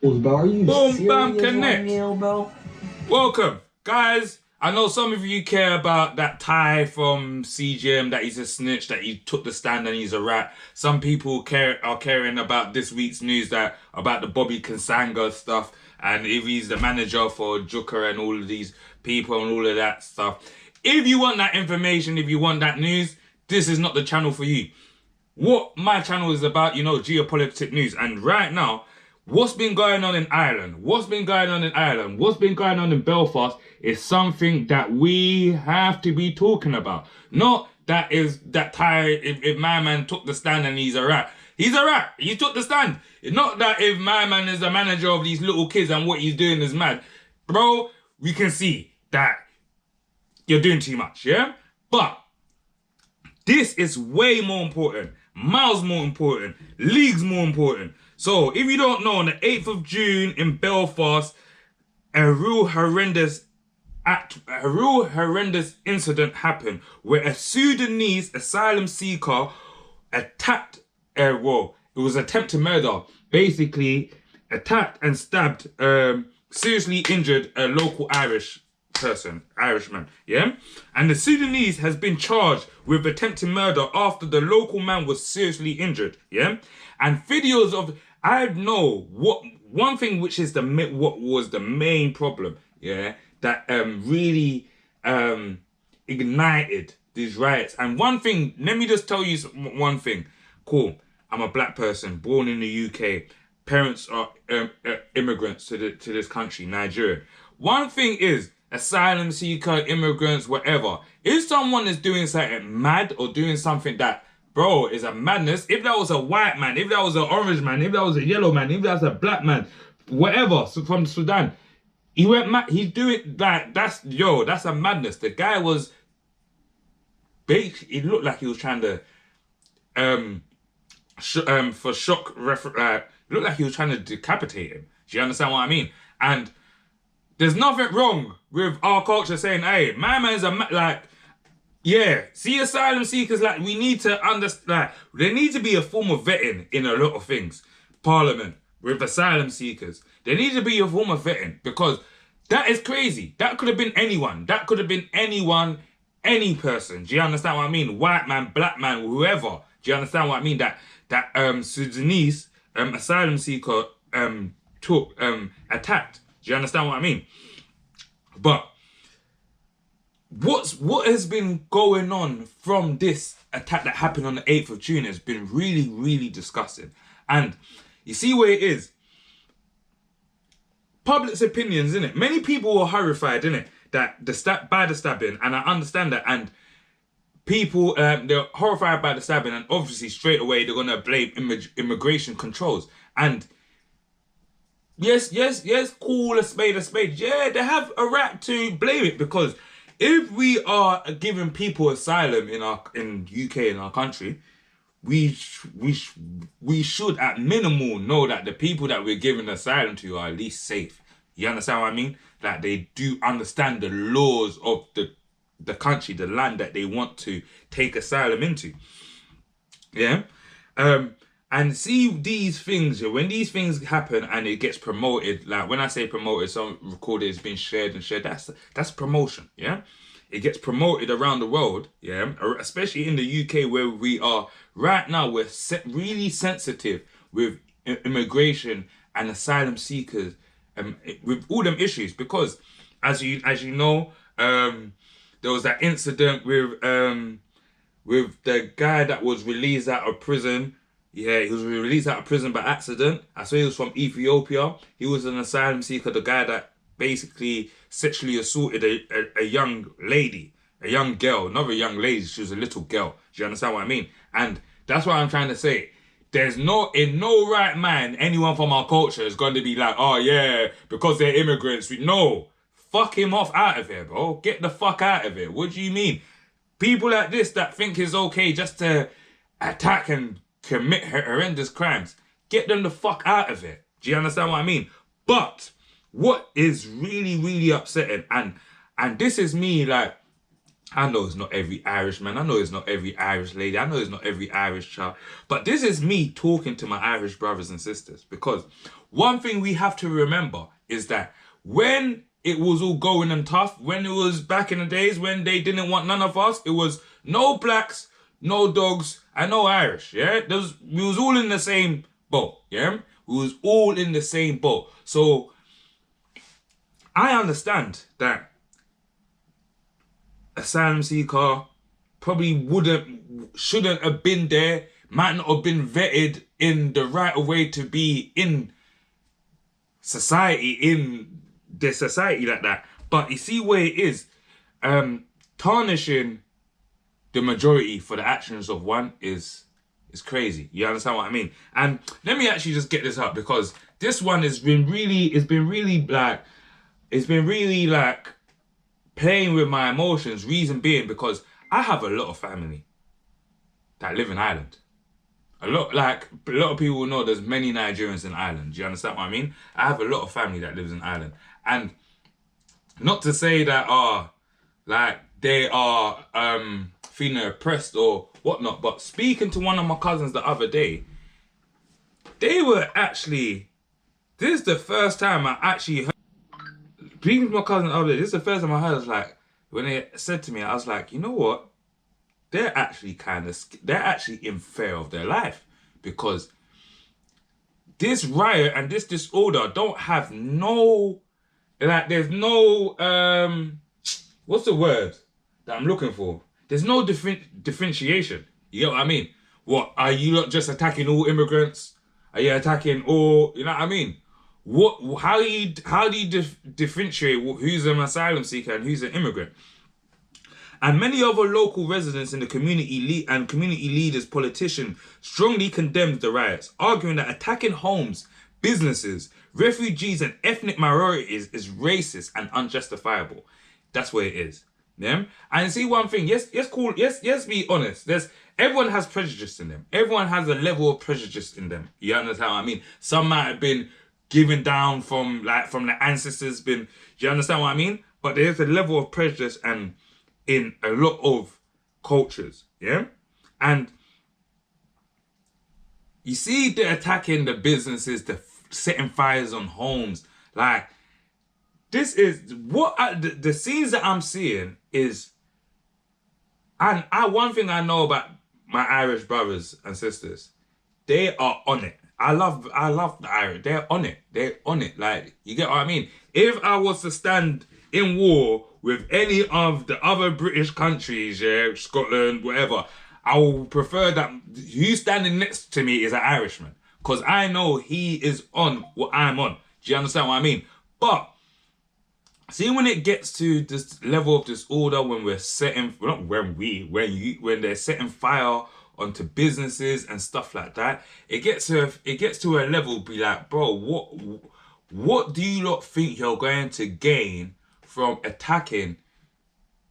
Bro, are you Boom, bam, serious right connect. now, bro? Welcome, guys. I know some of you care about that Thai from CGM, that he's a snitch, that he took the stand and he's a rat. Some people are caring about this week's news about the Bobby Kansanga stuff and if he's the manager for Juka and all of these people and all of that stuff. If you want that information, if you want that news, this is not the channel for you. What my channel is about, geopolitical news. And right now, what's been going on in Ireland? What's been going on in Ireland? What's been going on in Belfast is something that we have to be talking about. Not that Thai, if my man took the stand and he's a rat. He's a rat. He took the stand. Not that if my man is the manager of these little kids and what he's doing is mad. Bro, we can see that you're doing too much, yeah? But this is way more important. Miles more important. Leagues more important. So, if you don't know, on the 8th of June in Belfast, a real horrendous incident happened where a Sudanese asylum seeker attacked, it was attempted murder, basically attacked and stabbed, seriously injured a local Irishman, yeah? And the Sudanese has been charged with attempted murder after the local man was seriously injured, yeah? And videos of, I know one thing which is what was the main problem, yeah? That really ignited these riots. And one thing, let me just tell you one thing. Cool, I'm a black person, born in the UK. Parents are immigrants to this country, Nigeria. One thing is, asylum seeker, immigrants, whatever. If someone is doing something mad or doing something that, bro, is a madness, if that was a white man, if that was an orange man, if that was a yellow man, if that was a black man, whatever, from Sudan, he went mad. He's doing that. That's a madness. The guy was, it looked like he was trying to, for shock reference, looked like he was trying to decapitate him. Do you understand what I mean? And there's nothing wrong with our culture saying, hey, my man's yeah, see asylum seekers, we need to understand, there needs to be a form of vetting in a lot of things. Parliament, with asylum seekers. There needs to be a form of vetting because that is crazy. That could have been anyone. That could have been anyone, any person. Do you understand what I mean? White man, black man, whoever. Do you understand what I mean? That Sudanese asylum seeker attacked. Do you understand what I mean? But what has been going on from this attack that happened on the 8th of June has been really, really disgusting. And you see where it is. Public's opinions, innit? Many people were horrified, innit? By the stabbing, and I understand that. And people, they're horrified by the stabbing, and obviously straight away they're gonna blame immigration controls. And yes, call a spade. Yeah, they have a right to blame it because if we are giving people asylum in UK, in our country, we should at minimal know that the people that we're giving asylum to are at least safe. You understand what I mean? That they do understand the laws of the country, the land that they want to take asylum into. Yeah? And see these things, when these things happen and it gets promoted, like when I say promoted, some recorded it's been shared, that's promotion, yeah? It gets promoted around the world, yeah? Especially in the UK where we are right now, we're really sensitive with immigration and asylum seekers, with all them issues, because as you know, there was that incident with the guy that was released out of prison. Yeah, he was released out of prison by accident. I saw he was from Ethiopia. He was an asylum seeker, the guy that basically sexually assaulted a young lady, a young girl, not a young lady, she was a little girl. Do you understand what I mean? And that's what I'm trying to say. There's in no right mind, anyone from our culture is going to be like, oh yeah, because they're immigrants. No, fuck him off out of here, bro. Get the fuck out of here. What do you mean? People like this that think it's okay just to attack and commit horrendous crimes, get them the fuck out of it. Do you understand what I mean? But what is really, really upsetting, and this is me, like, I know it's not every Irishman. I know it's not every Irish lady. I know it's not every Irish child. But this is me talking to my Irish brothers and sisters. Because one thing we have to remember is that when it was all going and tough, when it was back in the days when they didn't want none of us, it was no blacks, no dogs, and no Irish. Yeah, we was all in the same boat. Yeah, we was all in the same boat. So I understand that asylum seeker probably shouldn't have been there, might not have been vetted in the right way to be in society, in the society like that. But you see where it is, tarnishing the majority for the actions of one is crazy. You understand what I mean? And let me actually just get this up, because this one has been really, it's been really like playing with my emotions. Reason being, because I have a lot of family that live in Ireland. A lot of people will know there's many Nigerians in Ireland. Do you understand what I mean? I have a lot of family that lives in Ireland. And not to say that like they are feeling oppressed or whatnot, but speaking to one of my cousins the other day, they were actually, this is the first time I actually heard, speaking to my cousin the other day, this is the first time I heard, I was like, when they said to me, I was like, you know what? They're actually in fear of their life, because this riot and this disorder don't have no, like, there's no, what's the word that I'm looking for? There's no differentiation. You get what I mean? What, are you not just attacking all immigrants? Are you attacking all, you know what I mean? How do you differentiate who's an asylum seeker and who's an immigrant? And many other local residents in the community leaders, politicians strongly condemned the riots, arguing that attacking homes, businesses, refugees and ethnic minorities is racist and unjustifiable. That's what it is. Yeah? And see one thing, yes, be honest. Everyone has prejudice in them. Everyone has a level of prejudice in them. You understand what I mean? Some might have been given down from the ancestors, you understand what I mean? But there's a level of prejudice and in a lot of cultures, yeah? And you see the attacking the businesses, the setting fires on homes. Like, this is what the scenes that I'm seeing is, and one thing I know about my Irish brothers and sisters, they are on it. I love the Irish. They're on it. They're on it. Like, you get what I mean? If I was to stand in war with any of the other British countries, yeah, Scotland, whatever, I will prefer that you standing next to me is an Irishman, because I know he is on what I'm on. Do you understand what I mean? But see, when it gets to this level of disorder, when we're setting, when they're setting fire onto businesses and stuff like that, it gets to a level, be like, bro, what do you lot think you're going to gain from attacking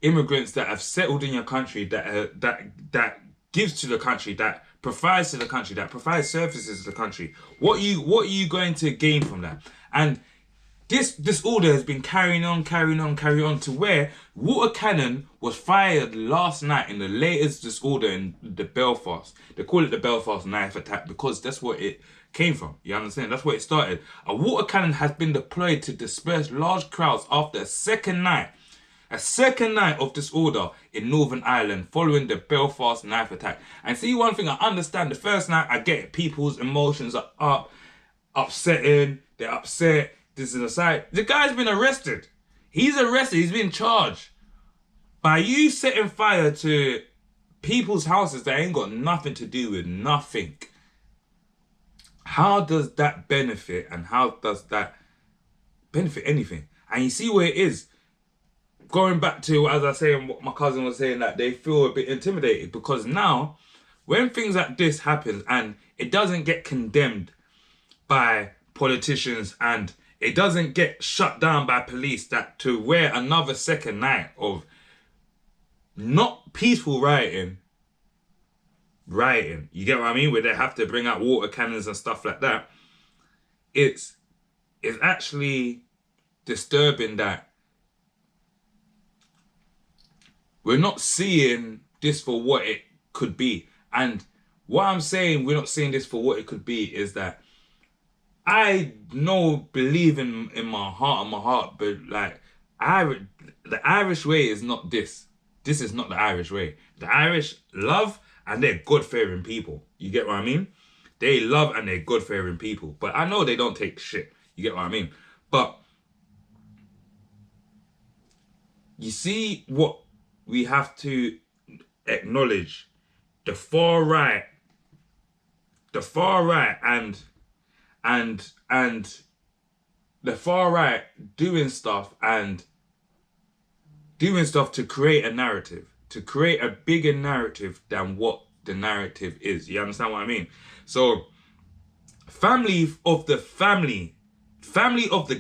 immigrants that have settled in your country, that gives to the country, that provides to the country, that provides services to the country? What are you going to gain from that? And this disorder has been carrying on to where water cannon was fired last night in the latest disorder in the Belfast. They call it the Belfast knife attack because that's what it came from. You understand? That's where it started. A water cannon has been deployed to disperse large crowds after a second night of disorder in Northern Ireland following the Belfast knife attack. And see one thing, I understand the first night, I get it, people's emotions are up, upsetting, they're upset. This is a side. The guy's been arrested. He's arrested. He's been charged. By you setting fire to people's houses that ain't got nothing to do with nothing. How does that benefit, and how does that benefit anything? And you see where it is. Going back to, as I say, what my cousin was saying, that they feel a bit intimidated, because now when things like this happen and it doesn't get condemned by politicians and it doesn't get shut down by police, that to where another second night of not peaceful rioting, you get what I mean, where they have to bring out water cannons and stuff like that, it's actually disturbing that we're not seeing this for what it could be. And what I'm saying, we're not seeing this for what it could be, is that I believe in my heart, but like, the Irish way is not this. This is not the Irish way. The Irish love and they're God-fearing people. You get what I mean? They love and they're God-fearing people. But I know they don't take shit. You get what I mean? But you see what we have to acknowledge: the far right and the far right doing stuff to create a narrative, to create a bigger narrative than what the narrative is. You understand what I mean? So family of the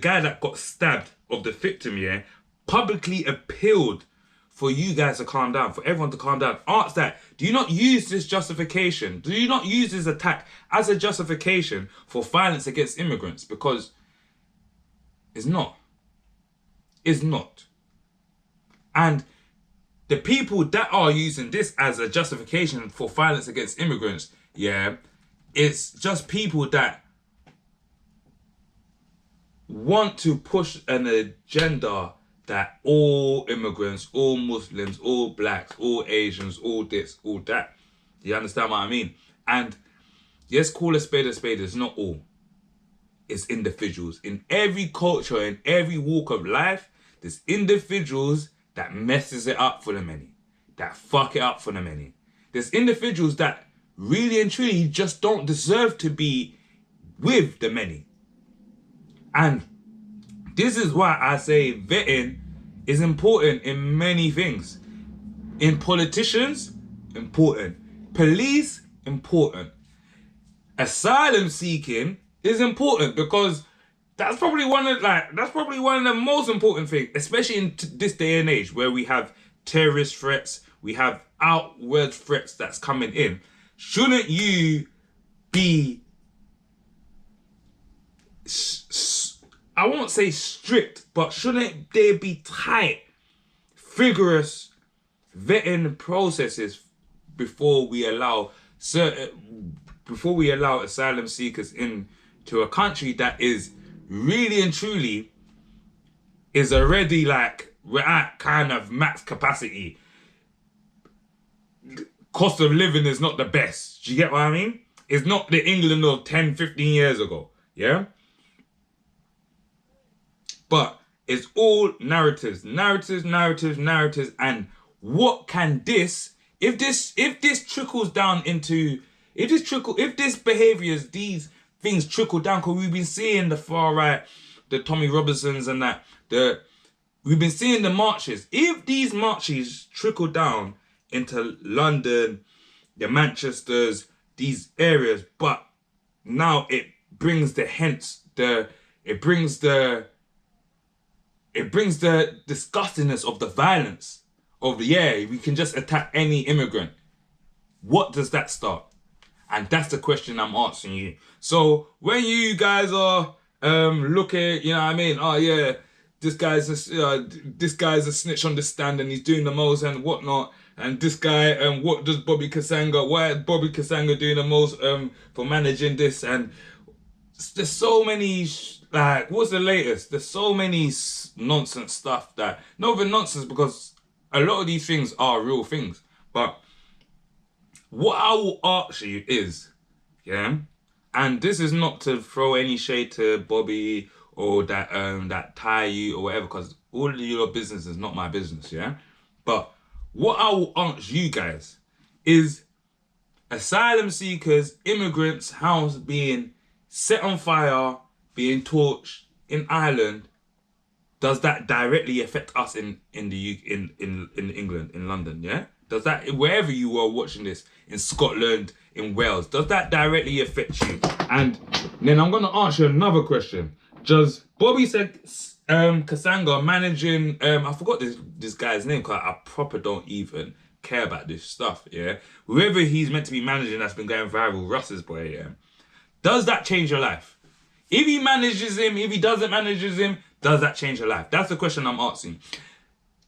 guy that got stabbed, of the victim, yeah, publicly appealed for you guys to calm down, for everyone to calm down. Ask that. Do you not use this justification? Do you not use this attack as a justification for violence against immigrants? Because it's not. It's not. And the people that are using this as a justification for violence against immigrants, yeah, it's just people that want to push an agenda that all immigrants, all Muslims, all blacks, all Asians, all this, all that. You understand what I mean? And yes, call a spade, it's not all. It's individuals. In every culture, in every walk of life, there's individuals that messes it up for the many, that fuck it up for the many. There's individuals that really and truly just don't deserve to be with the many. And this is why I say vetting is important in many things. In politicians, important. Police, important. Asylum seeking is important, because that's probably one of the most important things, especially in this day and age where we have terrorist threats, we have outward threats that's coming in. Shouldn't you be, I won't say strict, but shouldn't there be tight, vigorous vetting processes before we allow asylum seekers into a country that is really and truly is already like, we're at kind of max capacity. Cost of living is not the best. Do you get what I mean? It's not the England of 10, 15 years ago. Yeah? But it's all narratives. And what can this, if this trickles down into, if this behaviours, these things trickle down, because we've been seeing the far right, the Tommy Robinsons and that, we've been seeing the marches. If these marches trickle down into London, the Manchesters, these areas, but now it brings the disgustingness of the violence of, we can just attack any immigrant. What does that start? And that's the question I'm asking you. So when you guys are looking, you know what I mean? Oh yeah, this guy's a snitch on the stand and he's doing the most and whatnot. And this guy, what does Bobby Kasanga? Why is Bobby Kasanga doing the most for managing this? And there's so many, like, what's the latest? There's so many nonsense stuff that, not even nonsense, because a lot of these things are real things. But what I will ask you is, yeah, and this is not to throw any shade to Bobby or that tie you or whatever, because all of your business is not my business, yeah? But what I will ask you guys is, asylum seekers, immigrants' house being set on fire, being torched in Ireland, does that directly affect us in England, in London, yeah? Does that, wherever you are watching this, in Scotland, in Wales, does that directly affect you? And then I'm going to ask you another question. Does Bobby Kasanga managing, I forgot this guy's name, because I proper don't even care about this stuff, yeah? Whoever he's meant to be managing that's been going viral, Russ's boy, yeah? Does that change your life? If he manages him, if he doesn't manage him, does that change your life? That's the question I'm asking.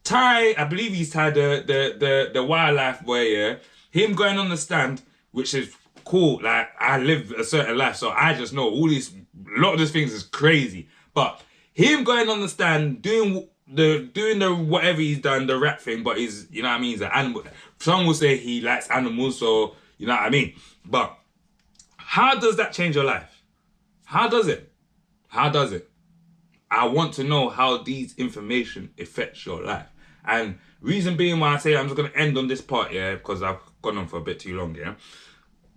Ty, I believe he's Ty, the wildlife boy, yeah. Him going on the stand, which is cool. Like, I live a certain life, so I just know all these, a lot of these things is crazy. But him going on the stand, doing the whatever he's done, the rap thing, but he's, you know what I mean, he's an animal. Some will say he likes animals, so you know what I mean. But how does that change your life? How does it? How does it? I want to know how these information affects your life. And reason being why I say I'm just going to end on this part, yeah, because I've gone on for a bit too long, yeah.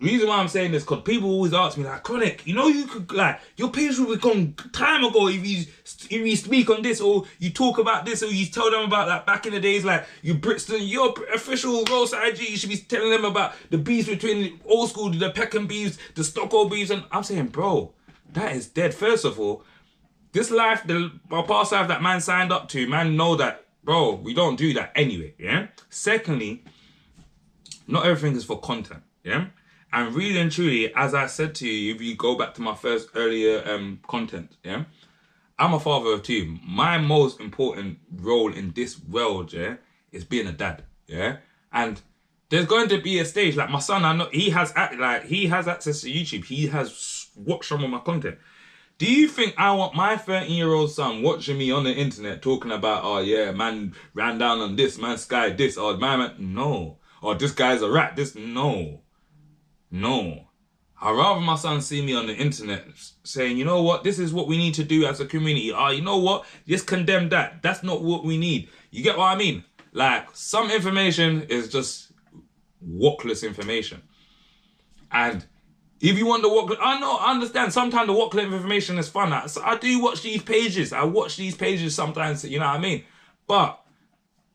Reason why I'm saying this, because people always ask me, like, Chronic, you know, you could, like, your page would have gone time ago if you speak on this, or you talk about this, or you tell them about, like, back in the days, like, you Brixton, your official roadside IG, you should be telling them about the beefs between the old school, the Peckham beefs, the Stockwell beefs, and I'm saying, bro, that is dead. First of all, this life, my past life that man signed up to, man know that, bro, we don't do that anyway, yeah? Secondly, not everything is for content, yeah? And really and truly, as I said to you, if you go back to my first earlier content, yeah? I'm a father of two. My most important role in this world, yeah, is being a dad, yeah? And there's going to be a stage, like my son, I know, he has access to YouTube. He has watched some of my content. Do you think I want my 13-year-old son watching me on the internet talking about, oh yeah, man ran down on this, man sky this, or man, no. Or this guy's a rat, this, no. No. I'd rather my son see me on the internet saying, you know what, this is what we need to do as a community. Oh, you know what, just condemn that. That's not what we need. You get what I mean? Like, some information is just worthless information. And if you want the work, I know, I understand. Sometimes the work information is fun. I do watch these pages. I watch these pages sometimes, you know what I mean? But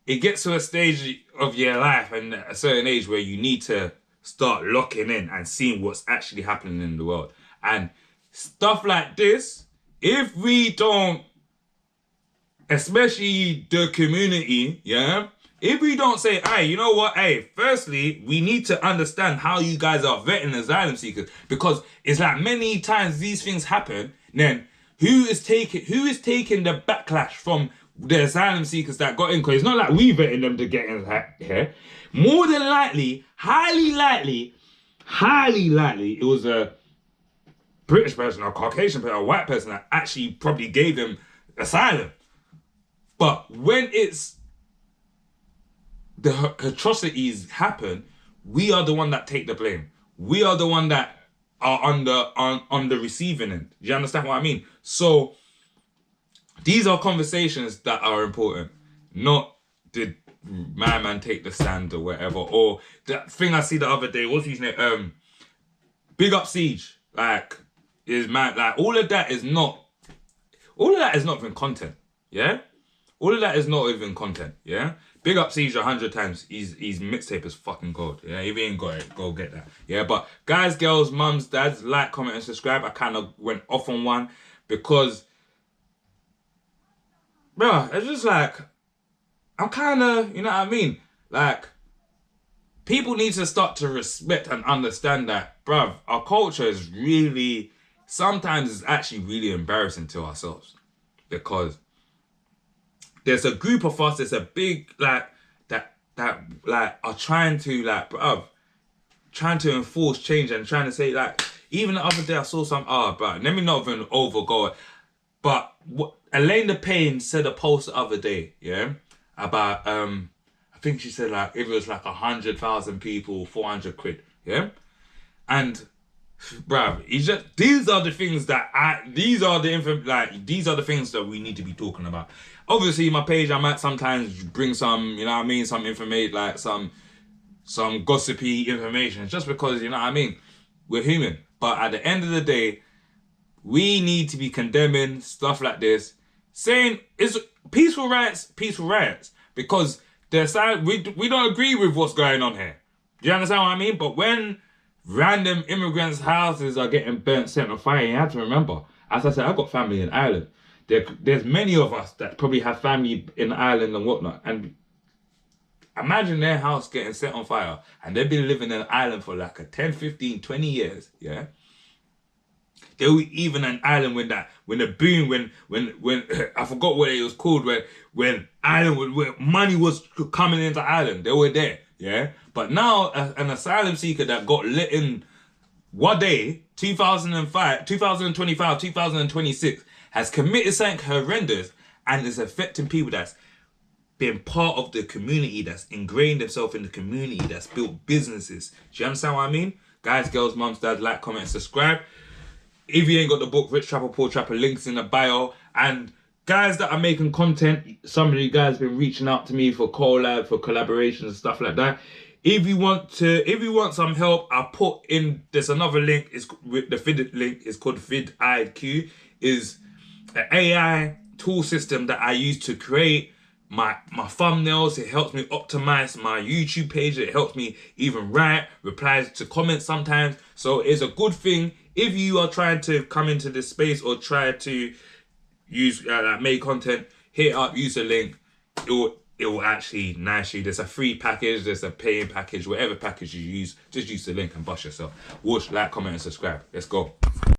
it gets to a stage of your life and a certain age where you need to start locking in and seeing what's actually happening in the world. And stuff like this, if we don't, especially the community, yeah, if we don't say, hey, you know what, hey, firstly, we need to understand how you guys are vetting asylum seekers, because it's like many times these things happen, then who is taking the backlash from the asylum seekers that got in? Because it's not like we vetting them to get in here. More than likely, highly likely, it was a British person, a Caucasian person, a white person that actually probably gave them asylum. But when it's the atrocities happen, we are the one that take the blame. We are the one that are on the receiving end. Do you understand what I mean? So these are conversations that are important. Not did my man take the stand or whatever. Or that thing I see the other day, what's his name? Big Up Siege. Like, is man, like all of that is not even content. Yeah? All of that is not even content. Yeah? Big Up Siege 100 times. His mixtape is fucking gold. Yeah, if you ain't got it, go get that. Yeah, but guys, girls, mums, dads, like, comment, and subscribe. I kind of went off on one because, bro, it's just like, I'm kind of, you know what I mean? Like, people need to start to respect and understand that, bruv, our culture is really, sometimes it's actually really embarrassing to ourselves. Because there's a group of us, there's a big, like, that like, are trying to, like, bruv, trying to enforce change and trying to say, like, even the other day I saw some, but let me not even overgo it. But what Elaine the Payne said a post the other day, yeah, about, I think she said, like, if it was like 100,000 people, 400 quid, yeah? And, bruv, these are the things that these are the things that we need to be talking about. Obviously, my page, I might sometimes bring some, you know what I mean, some information, like some gossipy information, just because, you know what I mean, we're human. But at the end of the day, we need to be condemning stuff like this, saying it's peaceful riots, because we don't agree with what's going on here. Do you understand what I mean? But when random immigrants' houses are getting burnt, set on fire, you have to remember, as I said, I've got family in Ireland. There's many of us that probably have family in Ireland and whatnot, and imagine their house getting set on fire, and they've been living in Ireland for like a 10, 15, 20 years, yeah? There was even an island when the boom, when I forgot what it was called, when Ireland, where money was coming into Ireland, they were there, yeah. But now an asylum seeker that got let in one day, 2005, 2025, 2026, has committed something horrendous and is affecting people that's been part of the community, that's ingrained themselves in the community, that's built businesses. Do you understand what I mean? Guys, girls, mums, dads, like, comment, subscribe. If you ain't got the book, Rich Trapper, Poor Trapper, links in the bio. And guys that are making content, some of you guys have been reaching out to me for collab, for collaborations and stuff like that. If you want some help, I put in, there's another link, it's with the Vid link, it's called vidIQ, is an AI tool system that I use to create my thumbnails. It helps me optimize my YouTube page. It helps me even write, replies to comments sometimes. So it's a good thing if you are trying to come into this space or try to use make content. Hit up, use the link. It will actually nice you. There's a free package, there's a paying package, whatever package you use, just use the link and bust yourself. Watch, like, comment, and subscribe. Let's go.